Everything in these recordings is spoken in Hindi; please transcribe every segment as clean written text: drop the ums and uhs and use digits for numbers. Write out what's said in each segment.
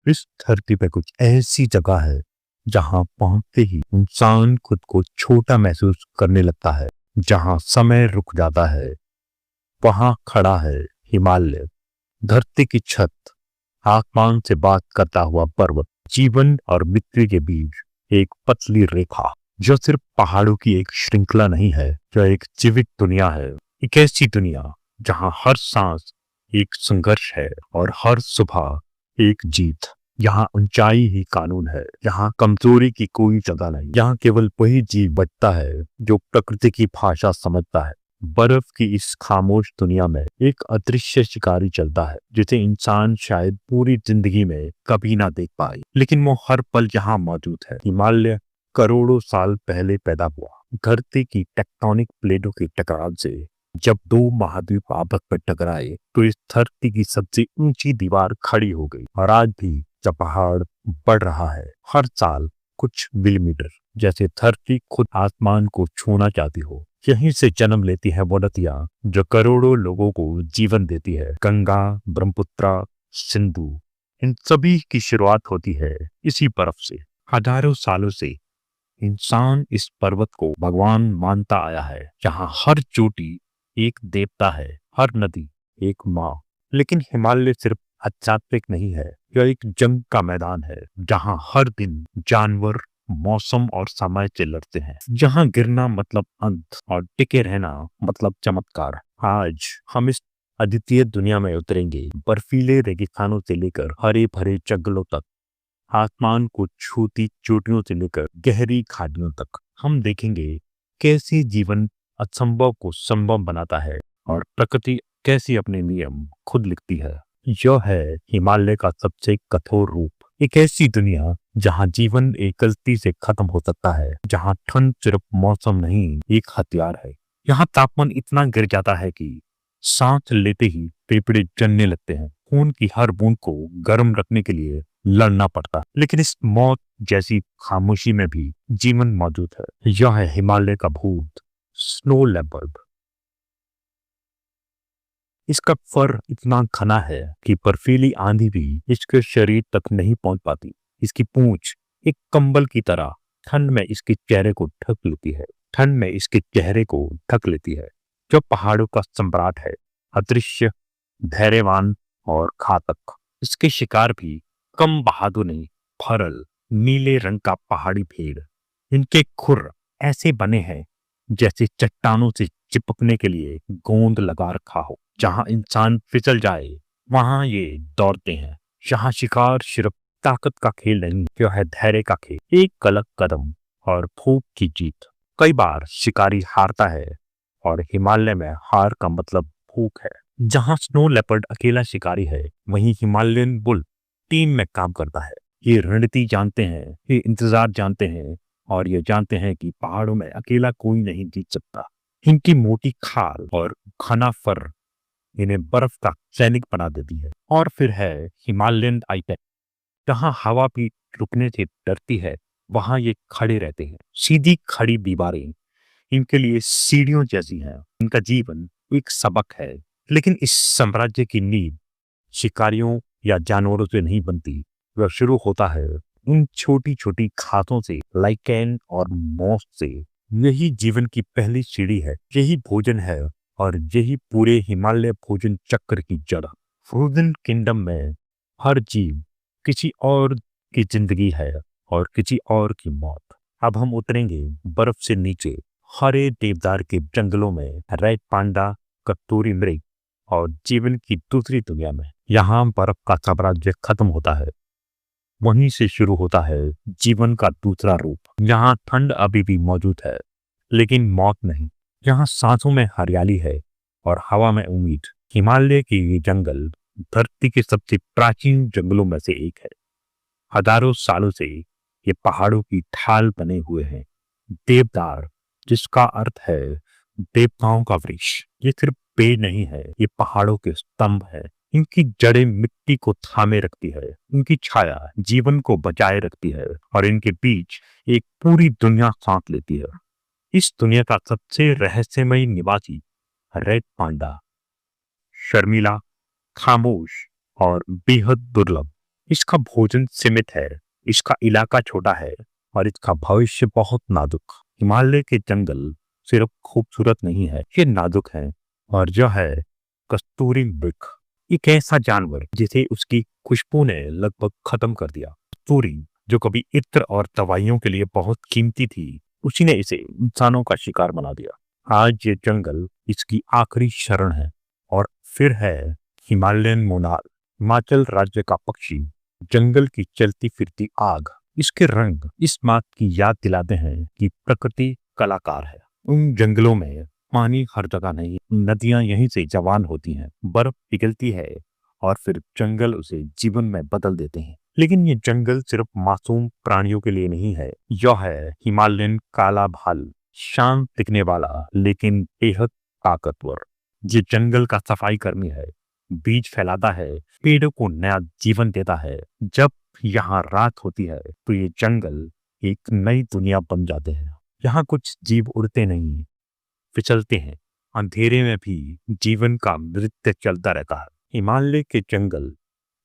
इस धरती पे कुछ ऐसी जगह है जहां पहुंचते ही इंसान खुद को छोटा महसूस करने लगता है, जहां समय रुक जाता है। वहां खड़ा है हिमालय, धरती की छत, आसमान से बात करता हुआ पर्वत, जीवन और मृत्यु के बीच एक पतली रेखा जो सिर्फ पहाड़ों की एक श्रृंखला नहीं है, जो एक जीवित दुनिया है। एक ऐसी दुनिया जहां हर सांस एक संघर्ष है और हर सुबह एक जीत। यहाँ ऊंचाई ही कानून है, यहाँ कमजोरी की कोई जगह नहीं, यहाँ केवल वही जीव बचता है जो प्रकृति की भाषा समझता है। बर्फ की इस खामोश दुनिया में एक अदृश्य शिकारी चलता है, जिसे इंसान शायद पूरी जिंदगी में कभी ना देख पाए, लेकिन वो हर पल यहाँ मौजूद है। हिमालय करोड़ों साल पहले पैदा हुआ, धरती की टेक्टोनिक प्लेटों के टकराव से। जब दो महाद्वीप आपस में टकराए तो इस धरती की सबसे ऊंची दीवार खड़ी हो गई। और आज भी जब पहाड़ बढ़ रहा है, हर साल कुछ मिलीमीटर, जैसे धरती खुद आसमान को छूना चाहती हो, यहीं से जन्म लेती है वो नदियां जो करोड़ों लोगों को जीवन देती है। गंगा, ब्रह्मपुत्र, सिंधु, इन सभी की शुरुआत होती है इसी बर्फ से। हजारों सालों से इंसान इस पर्वत को भगवान मानता आया है, जहाँ हर चोटी एक देवता है, हर नदी एक माँ। लेकिन हिमालय सिर्फ आध्यात्मिक नहीं है, यह एक जंग का मैदान है, जहाँ हर दिन जानवर मौसम और समय से लड़ते हैं, जहाँ गिरना मतलब अंत और टिके रहना मतलब चमत्कार। आज हम इस अद्वितीय दुनिया में उतरेंगे, बर्फीले रेगिस्तानों से लेकर हरे भरे जंगलों तक, आसमान को छूती चोटियों से लेकर गहरी खादियों तक। हम देखेंगे कैसे जीवन असंभव को संभव बनाता है और प्रकृति कैसी अपने नियम खुद लिखती है। यह है हिमालय का सबसे कठोर रूप, एक ऐसी दुनिया जहां जीवन एक गलती से खत्म हो सकता है, जहां ठंड सिर्फ मौसम नहीं एक हथियार है। यहाँ तापमान इतना गिर जाता है कि सांस लेते ही फेफड़े जलने लगते हैं, खून की हर बूंद को गर्म रखने के लिए लड़ना पड़ता है। लेकिन इस मौत जैसी खामोशी में भी जीवन मौजूद है। यह है हिमालय का भूत, स्नो लेपर्ड। इसका फर इतना घना है कि बर्फीली आंधी भी इसके शरीर तक नहीं पहुंच पाती। इसकी पूंछ एक कंबल की तरह ठंड में इसके चेहरे को ढक लेती है, ठंड में इसके चेहरे को ढक लेती है। जो पहाड़ों का सम्राट है, अदृश्य, धैर्यवान और घातक। इसके शिकार भी कम बहादुर नहीं, भरल नीले रंग का पहाड़ी भेड़। इनके खुर ऐसे बने हैं जैसे चट्टानों से चिपकने के लिए गोंद लगा रखा हो। जहां इंसान फिसल जाए वहां ये दौड़ते हैं। जहां शिकार सिर्फ ताकत का खेल नहीं, जो है धैर्य का खेल। एक गलत कदम और भूख की जीत। कई बार शिकारी हारता है और हिमालय में हार का मतलब भूख है। जहां स्नो लेपर्ड अकेला शिकारी है, वहीं हिमालयन बुल टीम में काम करता है। ये रणनीति जानते हैं, ये इंतजार जानते हैं और ये जानते हैं कि पहाड़ों में अकेला कोई नहीं जीत सकता। इनकी मोटी खाल और घना फर इन्हें बर्फ का सैनिक बना देती है। और फिर है हिमालयन आइटेक, जहां हवा भी रुकने से डरती है, वहां ये खड़े रहते हैं। सीधी खड़ी दीवारें इनके लिए सीढ़ियों जैसी हैं। इनका जीवन एक सबक है, लेकिन इस साम्राज्य की नींव शिकारियों या जानवरों से नहीं बनती। वह शुरू होता है उन छोटी छोटी घासों से, लाइकेन और मॉस से। यही जीवन की पहली सीढ़ी है, यही भोजन है और यही पूरे हिमालय भोजन चक्र की जड़। फ्रोजन किंगडम में हर जीव किसी और की जिंदगी है और किसी और की मौत। अब हम उतरेंगे बर्फ से नीचे, हरे देवदार के जंगलों में, रेड पांडा, कस्तूरी मृग और जीवन की दूसरी दुनिया में। यहाँ बर्फ का साम्राज्य खत्म होता है, वहीं से शुरू होता है जीवन का दूसरा रूप। यहाँ ठंड अभी भी मौजूद है, लेकिन मौत नहीं। यहाँ सांसों में हरियाली है और हवा में उम्मीद। हिमालय के ये जंगल धरती के सबसे प्राचीन जंगलों में से एक है। हजारों सालों से ये पहाड़ों की ढाल बने हुए हैं। देवदार, जिसका अर्थ है देवताओं का वृक्ष, ये सिर्फ पेड़ नहीं है, ये पहाड़ों के स्तंभ है। इनकी जड़ें मिट्टी को थामे रखती है, इनकी छाया जीवन को बचाए रखती है और इनके बीच एक पूरी दुनिया सांस लेती है। इस दुनिया का सबसे रहस्यमयी निवासी रेड पांडा, शर्मीला, खामोश और बेहद दुर्लभ। इसका भोजन सीमित है, इसका इलाका छोटा है और इसका भविष्य बहुत नाजुक। हिमालय के जंगल सिर्फ खूबसूरत नहीं है, ये नाजुक है। और जो है कस्तूरी मृग, एक ऐसा जानवर जिसे उसकी खुशबू ने लगभग खत्म कर दिया। कस्तूरी जो कभी इत्र और दवाइयों के लिए बहुत कीमती थी, उसी ने इसे इंसानों का शिकार बना दिया। आज ये जंगल इसकी आखिरी शरण है। और फिर है हिमालयन मोनाल, हिमाचल राज्य का पक्षी, जंगल की चलती फिरती आग। इसके रंग इस बात की याद दिलाते हैं कि प्रकृति कलाकार है। उन जंगलों में पानी हर जगह नहीं, नदियां यहीं से जवान होती हैं, बर्फ पिघलती है और फिर जंगल उसे जीवन में बदल देते हैं। लेकिन ये जंगल सिर्फ मासूम प्राणियों के लिए नहीं है। यह है हिमालयन काला भालू, शांत दिखने वाला लेकिन बेहद ताकतवर। ये जंगल का सफाई कर्मी है, बीज फैलाता है, पेड़ों को नया जीवन देता है। जब यहाँ रात होती है तो ये जंगल एक नई दुनिया बन जाते हैं। यहाँ कुछ जीव उड़ते नहीं, फिसलते हैं। अंधेरे में भी जीवन का नृत्य चलता रहता है। हिमालय के जंगल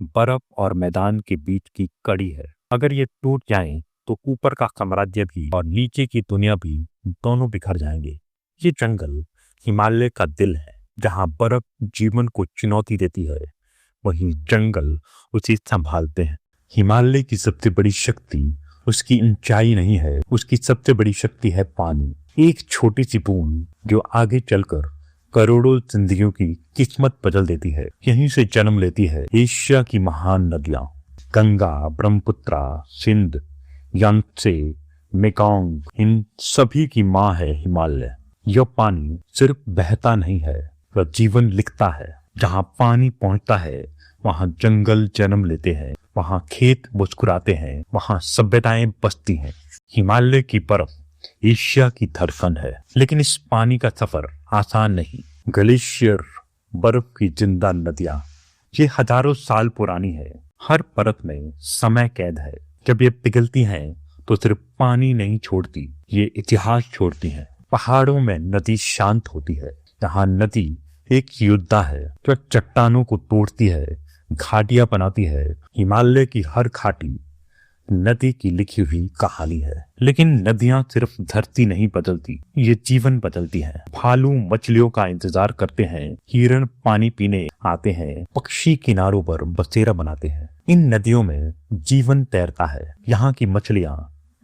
बर्फ और मैदान के बीच की कड़ी है। अगर ये टूट जाएं तो ऊपर का साम्राज्य भी और नीचे की दुनिया भी दोनों बिखर जाएंगे। ये जंगल हिमालय का दिल है। जहाँ बर्फ जीवन को चुनौती देती है, वहीं जंगल उसे संभालते हैं। हिमालय की सबसे बड़ी शक्ति उसकी ऊंचाई नहीं है, उसकी सबसे बड़ी शक्ति है पानी। एक छोटी सी बूंद जो आगे चलकर करोड़ों जिंदगियों की किस्मत बदल देती है। यहीं से जन्म लेती है एशिया की महान नदियां, गंगा, ब्रह्मपुत्र, सिंध, यांत्से, मेकोंग, इन सभी की माँ है हिमालय। यह पानी सिर्फ बहता नहीं है, वह जीवन लिखता है। जहाँ पानी पहुँचता है वहाँ जंगल जन्म लेते हैं, वहाँ खेत मुस्कुराते हैं, वहाँ सभ्यताएं बसती हैं। हिमालय की बर्फ एशिया की धड़कन है। लेकिन इस पानी का सफर आसान नहीं। ग्लेशियर, बर्फ की जिंदा नदियां, ये हजारों साल पुरानी है। हर परत में समय कैद है। जब ये पिघलती हैं तो सिर्फ पानी नहीं छोड़ती, ये इतिहास छोड़ती हैं। पहाड़ों में नदी शांत होती है। यहाँ नदी एक योद्धा है जो चट्टानों को तोड़ती है, घाटियां बनाती है। हिमालय की हर घाटी नदी की लिखी हुई कहानी है। लेकिन नदियां सिर्फ धरती नहीं बदलती, ये जीवन बदलती हैं। भालू मछलियों का इंतजार करते हैं, हिरण पानी पीने आते हैं, पक्षी किनारों पर बसेरा बनाते हैं। इन नदियों में जीवन तैरता है। यहाँ की मछलियां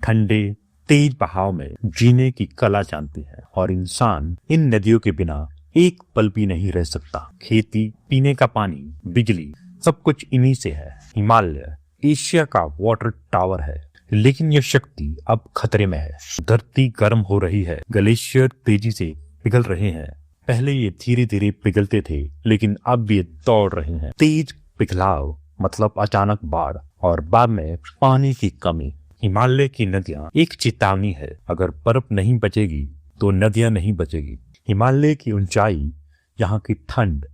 ठंडे तेज बहाव में जीने की कला जानती है और इंसान इन नदियों के बिना एक पल भी नहीं रह सकता। खेती, पीने का पानी, बिजली, सब कुछ इन्हीं से है। हिमालय एशिया का वाटर टावर है, लेकिन यह शक्ति अब खतरे में है। धरती गर्म हो रही है, ग्लेशियर तेजी से पिघल रहे हैं। पहले ये धीरे धीरे पिघलते थे, लेकिन अब ये दौड़ रहे हैं। तेज पिघलाव मतलब अचानक बाढ़ और बाद में पानी की कमी। हिमालय की नदियां एक चेतावनी है। अगर बर्फ नहीं बचेगी तो नदियां नहीं बचेगी। हिमालय की ऊंचाई, यहाँ की ठंड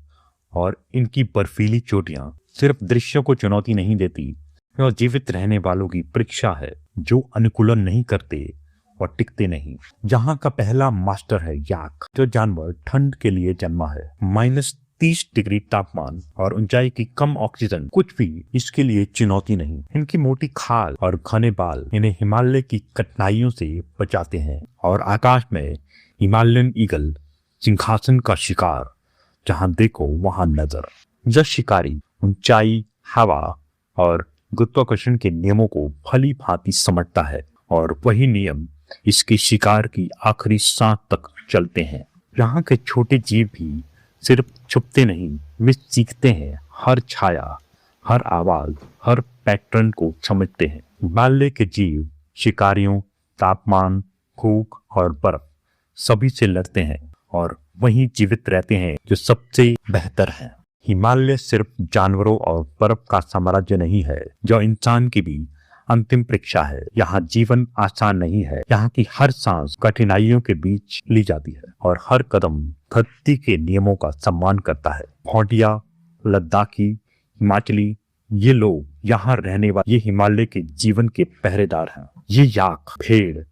और इनकी बर्फीली चोटियां सिर्फ दृश्यों को चुनौती नहीं देती, यह जीवित रहने वालों की परीक्षा है जो अनुकूलन नहीं करते और टिकते नहीं। जहाँ का पहला मास्टर है याक, जो जानवर ठंड के लिए जन्मा है। -30 डिग्री तापमान और ऊंचाई की कम ऑक्सीजन कुछ भी इसके लिए चुनौती नहीं। इनकी मोटी खाल और घने बाल इन्हें हिमालय की कठिनाइयों से बचाते हैं। और आकाश में हिमालयन ईगल, सिंहासन का शिकार, जहाँ देखो वहां नजर। यह शिकारी ऊंचाई, हवा और गुरुत्वाकर्षण के नियमों को भली भांति समझता है और वही नियम इसके शिकार की आखिरी सांस तक चलते हैं। यहाँ के छोटे जीव भी सिर्फ छुपते नहीं, वे सीखते हैं। हर छाया, हर आवाज, हर पैटर्न को समझते हैं। हिमालय के जीव शिकारियों, तापमान, भूख और बर्फ सभी से लड़ते हैं और वहीं जीवित रहते हैं जो सबसे बेहतर है। हिमालय सिर्फ जानवरों और बर्फ का साम्राज्य नहीं है, जो इंसान की भी अंतिम परीक्षा है। यहाँ जीवन आसान नहीं है। यहाँ की हर सांस कठिनाइयों के बीच ली जाती है और हर कदम धरती के नियमों का सम्मान करता है। भौटिया, लद्दाखी, हिमाचली, ये लोग यहाँ रहने वाले, ये हिमालय के जीवन के पहरेदार हैं। ये याक, भेड़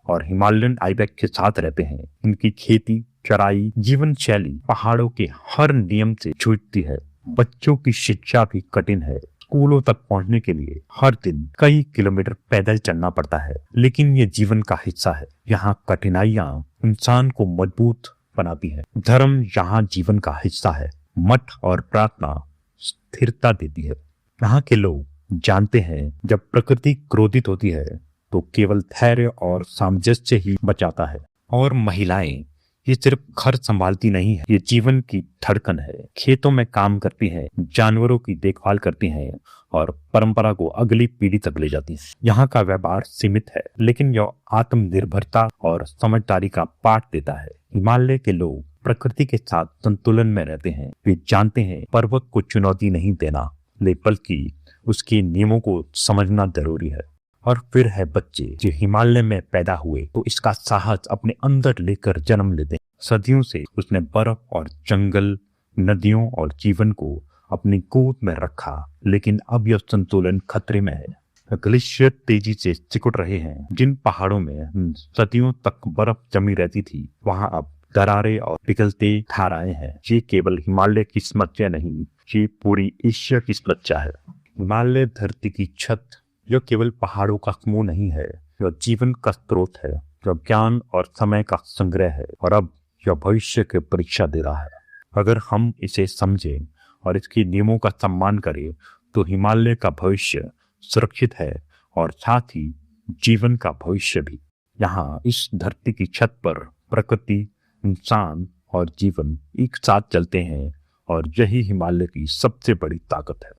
और हिमालयन आइबेक्स के साथ रहते हैं। इनकी खेती, चराई, जीवन शैली पहाड़ों के हर नियम से जूझती है। बच्चों की शिक्षा भी कठिन है। स्कूलों तक पहुंचने के लिए हर दिन कई किलोमीटर पैदल चलना पड़ता है, लेकिन ये जीवन का हिस्सा है। यहाँ कठिनाइयाँ इंसान को मजबूत बनाती है। धर्म यहाँ जीवन का हिस्सा है। मठ और प्रार्थना स्थिरता देती है। यहाँ के लोग जानते हैं जब प्रकृति क्रोधित होती है तो केवल धैर्य और सामंजस्य ही बचाता है। और महिलाएं ये सिर्फ घर संभालती नहीं है, ये जीवन की धड़कन है। खेतों में काम करती हैं, जानवरों की देखभाल करती हैं और परंपरा को अगली पीढ़ी तक ले जाती हैं। यहाँ का व्यापार सीमित है, लेकिन यह आत्मनिर्भरता और समझदारी का पाठ देता है। हिमालय के लोग प्रकृति के साथ संतुलन में रहते हैं। वे जानते हैं पर्वत को चुनौती नहीं देना, बल्कि उसके नियमों को समझना जरूरी है। और फिर है बच्चे जो हिमालय में पैदा हुए तो इसका साहस अपने अंदर लेकर जन्म लेते हैं। सदियों से उसने बर्फ और जंगल, नदियों और जीवन को अपनी गोद में रखा, लेकिन अब यह संतुलन खतरे में है। ग्लेशियर तेजी से सिकुड़ रहे हैं। जिन पहाड़ों में सदियों तक बर्फ जमी रहती थी, वहां अब दरारें और पिघलते धाराएं हैं। ये केवल हिमालय की समस्या नहीं, ये पूरी एशिया की समस्या है। हिमालय धरती की छत जो केवल पहाड़ों का समूह नहीं है, यह जीवन का स्रोत है, जो ज्ञान और समय का संग्रह है, और अब यह भविष्य की परीक्षा दे रहा है। अगर हम इसे समझें और इसके नियमों का सम्मान करें तो हिमालय का भविष्य सुरक्षित है और साथ ही जीवन का भविष्य भी। यहाँ इस धरती की छत पर प्रकृति, इंसान और जीवन एक साथ चलते हैं और यही हिमालय की सबसे बड़ी ताकत है।